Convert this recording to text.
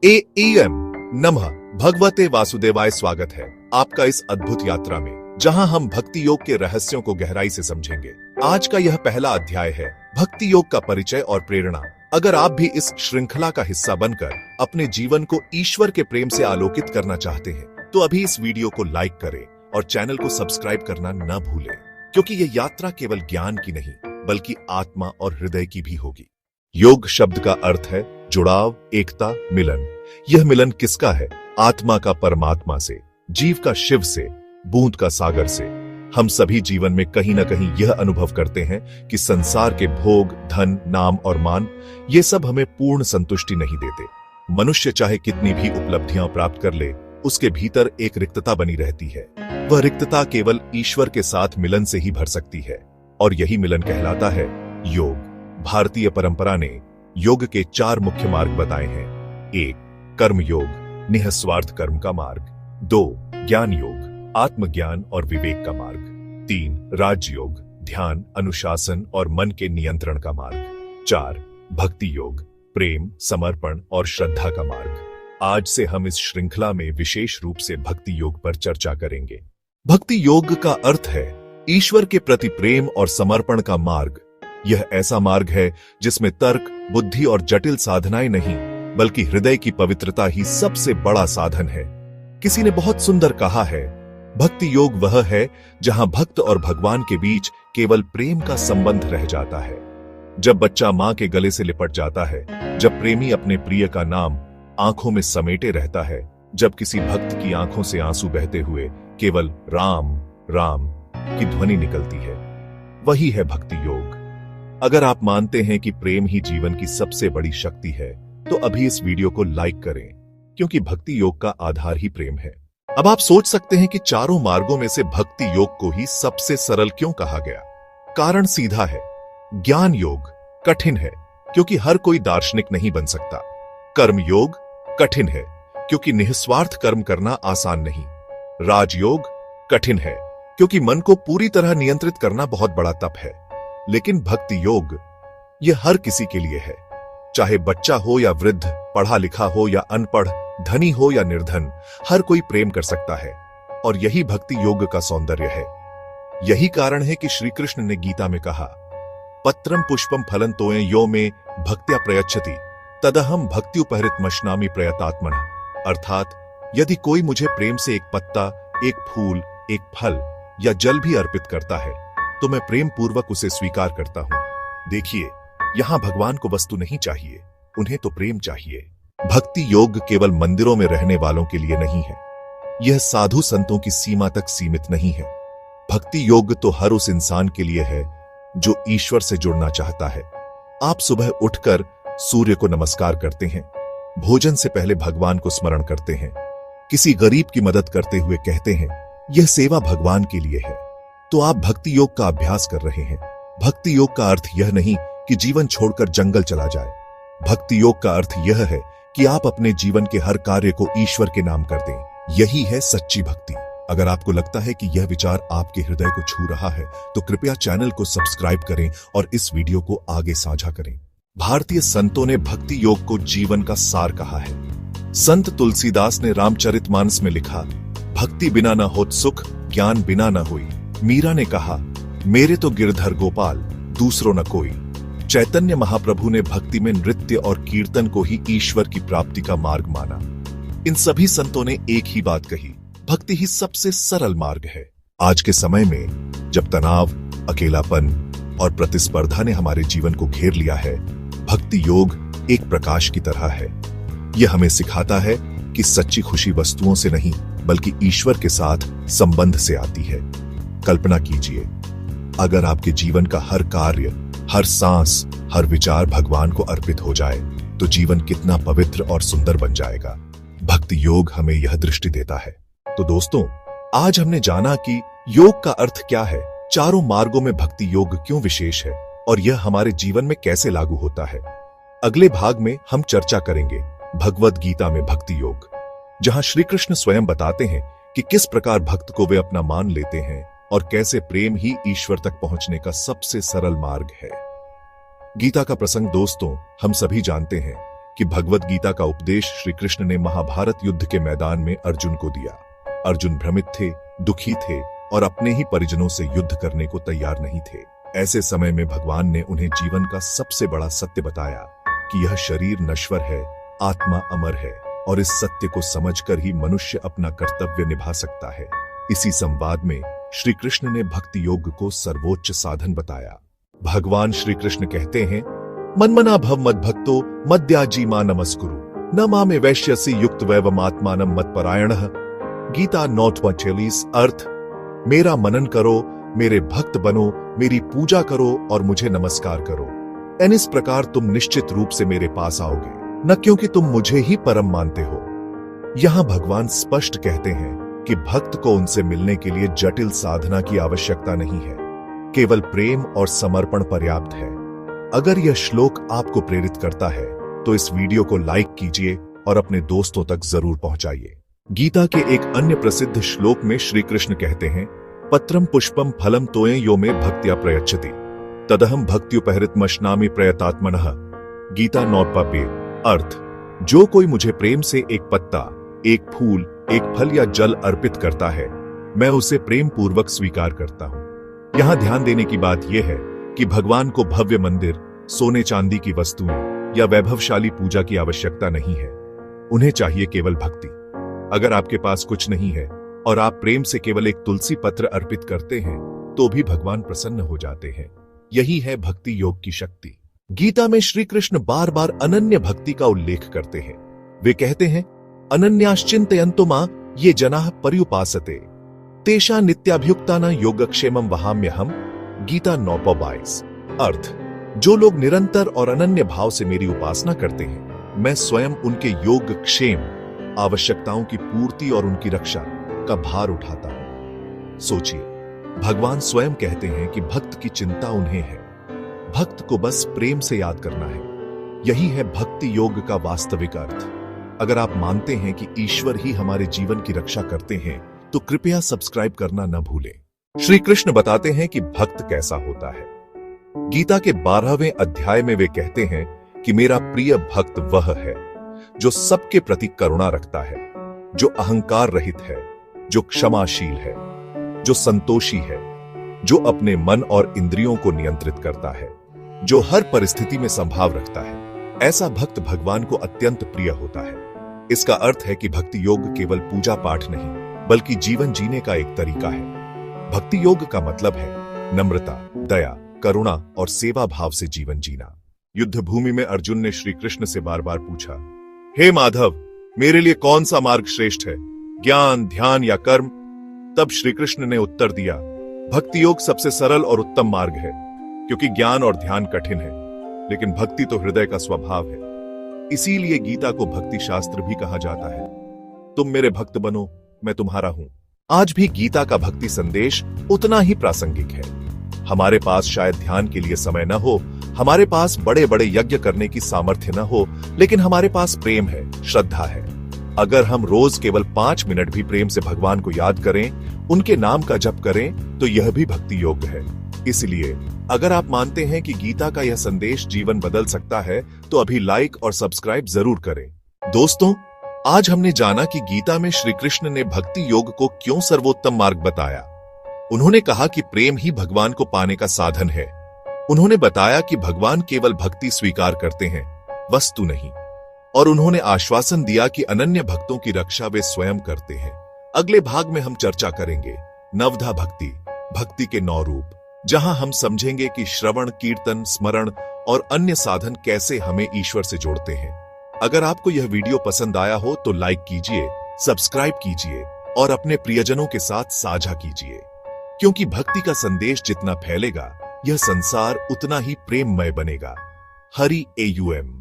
M नमः भगवते वासुदेवाय। स्वागत है आपका इस अद्भुत यात्रा में, जहां हम भक्ति योग के रहस्यों को गहराई से समझेंगे। आज का यह पहला अध्याय है भक्ति योग का परिचय और प्रेरणा। अगर आप भी इस श्रृंखला का हिस्सा बनकर अपने जीवन को ईश्वर के प्रेम से आलोकित करना चाहते हैं, तो अभी इस वीडियो को लाइक करें और चैनल को सब्सक्राइब करना न भूलें, क्योंकि यह यात्रा केवल ज्ञान की नहीं बल्कि आत्मा और हृदय की भी होगी। योग शब्द का अर्थ है जुड़ाव, एकता, मिलन। यह मिलन किसका है? आत्मा का परमात्मा से, जीव का शिव से, बूंद का सागर से। हम सभी जीवन में कहीं ना कहीं यह अनुभव करते हैं कि संसार के भोग, धन, नाम और मान, ये सब हमें पूर्ण संतुष्टि नहीं देते। मनुष्य चाहे कितनी भी उपलब्धियां प्राप्त कर ले, उसके भीतर एक रिक्तता बनी रहती है। वह रिक्तता केवल ईश्वर के साथ मिलन से ही भर सकती है, और यही मिलन कहलाता है योग। भारतीय परंपरा ने योग के 4 मुख्य मार्ग बताए हैं। 1. कर्म योग, निःस्वार्थ कर्म का मार्ग। 2. ज्ञान योग, आत्मज्ञान और विवेक का मार्ग। 3. राजयोग, ध्यान, अनुशासन और मन के नियंत्रण का मार्ग। 4. भक्ति योग, प्रेम, समर्पण और श्रद्धा का मार्ग। आज से हम इस श्रृंखला में विशेष रूप से भक्ति योग पर चर्चा करेंगे। भक्ति योग का अर्थ है ईश्वर के प्रति प्रेम और समर्पण का मार्ग। यह ऐसा मार्ग है जिसमें तर्क, बुद्धि और जटिल साधनाएं नहीं, बल्कि हृदय की पवित्रता ही सबसे बड़ा साधन है। किसी ने बहुत सुंदर कहा है, भक्ति योग वह है जहां भक्त और भगवान के बीच केवल प्रेम का संबंध रह जाता है। जब बच्चा मां के गले से लिपट जाता है, जब प्रेमी अपने प्रिय का नाम आंखों में समेटे रहता है, जब किसी भक्त की आंखों से आंसू बहते हुए केवल राम राम की ध्वनि निकलती है, वही है भक्ति योग। अगर आप मानते हैं कि प्रेम ही जीवन की सबसे बड़ी शक्ति है, तो अभी इस वीडियो को लाइक करें, क्योंकि भक्ति योग का आधार ही प्रेम है। अब आप सोच सकते हैं कि चारों मार्गों में से भक्ति योग को ही सबसे सरल क्यों कहा गया? कारण सीधा है। ज्ञान योग कठिन है, क्योंकि हर कोई दार्शनिक नहीं बन सकता। कर्म योग कठिन है, क्योंकि निःस्वार्थ कर्म करना आसान नहीं। राजयोग कठिन है, क्योंकि मन को पूरी तरह नियंत्रित करना बहुत बड़ा तप है। लेकिन भक्ति योग यह हर किसी के लिए है, चाहे बच्चा हो या वृद्ध, पढ़ा लिखा हो या अनपढ़, धनी हो या निर्धन, हर कोई प्रेम कर सकता है। और यही भक्ति योग का सौंदर्य है। यही कारण है कि श्री कृष्ण ने गीता में कहा, पत्रम पुष्पम फलं तोय यो में भक्त्या प्रयच्छति तदहम भक्त्युपहृतमश्नामि प्रयतात्मनः। अर्थात यदि कोई मुझे प्रेम से एक पत्ता, एक फूल, एक फल या जल भी अर्पित करता है, तो मैं प्रेम पूर्वक उसे स्वीकार करता हूं। देखिए, यहां भगवान को वस्तु नहीं चाहिए, उन्हें तो प्रेम चाहिए। भक्ति योग केवल मंदिरों में रहने वालों के लिए नहीं है। यह साधु संतों की सीमा तक सीमित नहीं है। भक्ति योग तो हर उस इंसान के लिए है जो ईश्वर से जुड़ना चाहता है। आप सुबह उठकर सूर्य को नमस्कार करते हैं, भोजन से पहले भगवान को स्मरण करते हैं, किसी गरीब की मदद करते हुए कहते हैं, यह सेवा भगवान के लिए है, तो आप भक्ति योग का अभ्यास कर रहे हैं। भक्ति योग का अर्थ यह नहीं कि जीवन छोड़कर जंगल चला जाए। भक्ति योग का अर्थ यह है कि आप अपने जीवन के हर कार्य को ईश्वर के नाम कर दें। यही है सच्ची भक्ति। अगर आपको लगता है कि यह विचार आपके हृदय को छू रहा है, तो कृपया चैनल को सब्सक्राइब करें और इस वीडियो को आगे साझा करें। भारतीय संतों ने भक्ति योग को जीवन का सार कहा है। संत तुलसीदास ने रामचरितमानस में लिखा, भक्ति बिना न होत सुख, ज्ञान बिना न होई। मीरा ने कहा, मेरे तो गिरधर गोपाल, दूसरों न कोई। चैतन्य महाप्रभु ने भक्ति में नृत्य और कीर्तन को ही ईश्वर की प्राप्ति का मार्ग माना। इन सभी संतों ने एक ही बात कही, भक्ति ही सबसे सरल मार्ग है। आज के समय में जब तनाव, अकेलापन और प्रतिस्पर्धा ने हमारे जीवन को घेर लिया है, भक्ति योग एक प्रकाश की तरह है। यह हमें सिखाता है कि सच्ची खुशी वस्तुओं से नहीं, बल्कि ईश्वर के साथ संबंध से आती है। कल्पना कीजिए, अगर आपके जीवन का हर कार्य, हर सांस, हर विचार भगवान को अर्पित हो जाए, तो जीवन कितना पवित्र और सुंदर बन जाएगा। भक्ति योग हमें यह दृष्टि देता है। तो दोस्तों, आज हमने जाना कि योग का अर्थ क्या है, चारों मार्गों में भक्ति योग क्यों विशेष है, और यह हमारे जीवन में कैसे लागू होता है। अगले भाग में हम चर्चा करेंगे भगवद गीता में भक्ति योग, जहां श्री कृष्ण स्वयं बताते हैं कि किस प्रकार भक्त को वे अपना मान लेते हैं और कैसे प्रेम ही ईश्वर तक पहुंचने का सबसे सरल मार्ग है। गीता का प्रसंग दोस्तों, हम सभी जानते हैं कि भगवत गीता का उपदेश श्री कृष्ण ने महाभारत युद्ध के मैदान में अर्जुन को दिया। अर्जुन भ्रमित थे, दुखी थे और अपने ही परिजनों से युद्ध करने को तैयार नहीं थे। ऐसे समय में भगवान ने उन्हें जीवन का सबसे बड़ा सत्य बताया कि यह शरीर नश्वर है, आत्मा अमर है और इस सत्य को समझकर ही मनुष्य अपना कर्तव्य निभा सकता है। इसी संवाद में श्री कृष्ण ने भक्ति योग को सर्वोच्च साधन बताया। भगवान श्री कृष्ण कहते हैं, मनमना भव मद्भक्तो मद्याजी मा नमस्कुरु न मामे वैश्यसि युक्त वैवमात्मानं मत्परायणः। गीता 9:46। अर्थ, मेरा मनन करो, मेरे भक्त बनो, मेरी पूजा करो और मुझे नमस्कार करो। इस प्रकार तुम निश्चित रूप से मेरे पास आओगे, न क्योंकि तुम मुझे ही परम मानते हो। यहां भगवान स्पष्ट कहते हैं कि भक्त को उनसे मिलने के लिए जटिल साधना की आवश्यकता नहीं है, केवल प्रेम और समर्पण पर्याप्त है। अगर यह श्लोक आपको प्रेरित करता है तो इस वीडियो को लाइक कीजिए और अपने दोस्तों तक जरूर पहुंचाइए। गीता के एक अन्य प्रसिद्ध श्लोक में श्री कृष्ण कहते हैं, पत्रम पुष्पम फलम तोये यो में भक्त्या प्रयच्छति तदहम भक्त्युपहृतमश्नामि प्रयतात्मनः। गीता 9:2। अर्थ, जो कोई मुझे प्रेम से एक पत्ता, एक फूल, एक फल या जल अर्पित करता है, मैं उसे प्रेम पूर्वक स्वीकार करता हूं। यहां ध्यान देने की बात यह है कि भगवान को भव्य मंदिर, सोने चांदी की वस्तुएं या वैभवशाली पूजा की आवश्यकता नहीं है। उन्हें चाहिए केवल भक्ति। अगर आपके पास कुछ नहीं है और आप प्रेम से केवल एक तुलसी पत्र अर्पित करते हैं तो भी भगवान प्रसन्न हो जाते हैं। यही है भक्ति योग की शक्ति। गीता में श्री कृष्ण बार बार अनन्य भक्ति का उल्लेख करते हैं। वे कहते हैं, अनन्याश्चिन्तयन्तो मां ये जनाः पर्युपासते तेषां नित्याभियुक्तानां योगक्षेमं वहाम्यहम्। गीता 9:22। अर्थ, जो लोग निरंतर और अनन्य भाव से मेरी उपासना करते हैं, मैं स्वयं उनके योग क्षेम, आवश्यकताओं की पूर्ति और उनकी रक्षा का भार उठाता हूं। सोचिए, भगवान स्वयं कहते हैं कि भक्त की चिंता उन्हें है, भक्त को बस प्रेम से याद करना है। यही है भक्ति योग का वास्तविक अर्थ। अगर आप मानते हैं कि ईश्वर ही हमारे जीवन की रक्षा करते हैं तो कृपया सब्सक्राइब करना न भूलें। श्री कृष्ण बताते हैं कि भक्त कैसा होता है। गीता के 12वें अध्याय में वे कहते हैं कि मेरा प्रिय भक्त वह है जो सबके प्रति करुणा रखता है, जो अहंकार रहित है, जो क्षमाशील है, जो संतोषी है, जो अपने मन और इंद्रियों को नियंत्रित करता है, जो हर परिस्थिति में संभाव रखता है। ऐसा भक्त भगवान को अत्यंत प्रिय होता है। इसका अर्थ है कि भक्ति योग केवल पूजा पाठ नहीं, बल्कि जीवन जीने का एक तरीका है। भक्ति योग का मतलब है नम्रता, दया, करुणा और सेवा भाव से जीवन जीना। युद्ध भूमि में अर्जुन ने श्री कृष्ण से बार बार पूछा, हे माधव, मेरे लिए कौन सा मार्ग श्रेष्ठ है, ज्ञान, ध्यान या कर्म? तब श्री कृष्ण ने उत्तर दिया, भक्ति योग सबसे सरल और उत्तम मार्ग है, क्योंकि ज्ञान और ध्यान कठिन है, लेकिन भक्ति तो हृदय का स्वभाव है। इसीलिए गीता को भक्ति शास्त्र भी कहा जाता है। तुम मेरे भक्त बनो, मैं तुम्हारा हूं। आज भी गीता का भक्ति संदेश उतना ही प्रासंगिक है। हमारे पास शायद ध्यान के लिए समय न हो, हमारे पास बड़े बड़े यज्ञ करने की सामर्थ्य न हो, लेकिन हमारे पास प्रेम है, श्रद्धा है। अगर हम रोज केवल 5 मिनट भी प्रेम से भगवान को याद करें, उनके नाम का जप करें, तो यह भी भक्ति योग है। इसलिए अगर आप मानते हैं कि गीता का यह संदेश जीवन बदल सकता है, तो अभी लाइक और सब्सक्राइब जरूर करें। दोस्तों, आज हमने जाना कि गीता में श्री कृष्ण ने भक्ति योग को क्यों सर्वोत्तम मार्ग बताया। उन्होंने कहा कि प्रेम ही भगवान को पाने का साधन है। उन्होंने बताया कि भगवान केवल भक्ति स्वीकार करते हैं, वस्तु नहीं। और उन्होंने आश्वासन दिया कि अनन्य भक्तों की रक्षा वे स्वयं करते हैं। अगले भाग में हम चर्चा करेंगे नवधा भक्ति, भक्ति के 9 रूप, जहां हम समझेंगे कि श्रवण, कीर्तन, स्मरण और अन्य साधन कैसे हमें ईश्वर से जोड़ते हैं। अगर आपको यह वीडियो पसंद आया हो तो लाइक कीजिए, सब्सक्राइब कीजिए और अपने प्रियजनों के साथ साझा कीजिए, क्योंकि भक्ति का संदेश जितना फैलेगा, यह संसार उतना ही प्रेममय बनेगा। हरि AUM।